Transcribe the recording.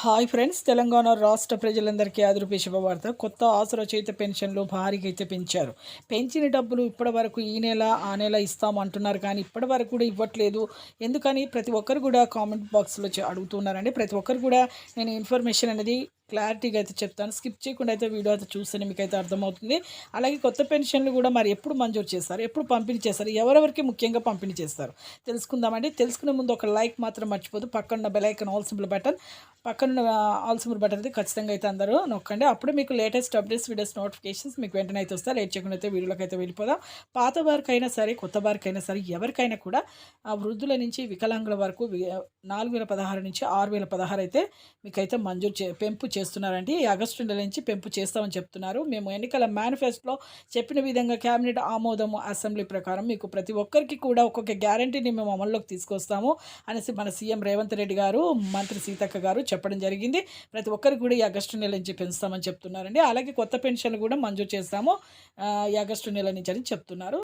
Hi friends, Telangana రాష్ట్ర ప్రజలందరికీ ఆదుర్పే శుభవార్త. కొత్త ఆసరా చేత పెన్షన్లు భారీగా అయితే పెంచారు. పెంచిన డబ్బులు ఇప్పటివరకు ఈ నెల ఆ నెల ఇస్తాము అంటున్నారు, కానీ ఇప్పటివరకు కూడా ఇవ్వట్లేదు. ఎందుకని ప్రతి ఒక్కరు కూడా కామెంట్ బాక్స్లో అడుగుతున్నారండి. ప్రతి ఒక్కరు కూడా నేను ఇన్ఫర్మేషన్ అనేది క్లారిటీగా అయితే చెప్తాను. స్కిప్ చేయకుండా అయితే వీడియో అయితే చూస్తేనే మీకు అయితే అర్థమవుతుంది. అలాగే కొత్త పెన్షన్లు కూడా మరి ఎప్పుడు మంజూరు చేస్తారు, ఎప్పుడు పంపిణీ చేస్తారు, ఎవరెవరికి ముఖ్యంగా పంపిణీ చేస్తారు తెలుసుకుందామండి. తెలుసుకునే ముందు ఒక లైక్ మాత్రం మర్చిపోదు. పక్కన bell icon all symbol button, పక్కన ఆల్ సింబల్ బటన్ అయితే ఖచ్చితంగా అయితే అందరూ నొక్కండి. అప్పుడే మీకు లేటెస్ట్ అప్డేట్స్, వీడియోస్ నోటిఫికేషన్స్ మీకు వెంటనే అయితే వస్తాయి. లేట్ చేయకుండా అయితే వీడియోలోకి అయితే వెళ్ళిపోదాం. పాత వారికైనా సరే, కొత్త వారికైనా సరే, ఎవరికైనా కూడా ఆ వృద్ధుల నుంచి వికలాంగుల వరకు 4016 నుంచి 6016 అయితే మీకైతే మంజూరు పెంపు చేస్తున్నారండి. ఈ ఆగస్టు నెల నుంచి పెంపు చేస్తామని చెప్తున్నారు. మేము ఎన్నికల మేనిఫెస్టోలో చెప్పిన విధంగా కేబినెట్ ఆమోదము అసెంబ్లీ ప్రకారం మీకు ప్రతి ఒక్కరికి కూడా ఒక్కొక్క గ్యారంటీని మేము అమల్లోకి తీసుకొస్తాము అనేసి మన సీఎం రేవంత్ రెడ్డి గారు, మంత్రి సీతక్క గారు చెప్పడం జరిగింది. ప్రతి ఒక్కరికి కూడా ఈ ఆగస్టు నెల నుంచి పెంచుతామని చెప్తున్నారండి. అలాగే కొత్త పెన్షన్లు కూడా మంజూరు చేస్తాము ఈ ఆగస్టు నెల నుంచి అని చెప్తున్నారు.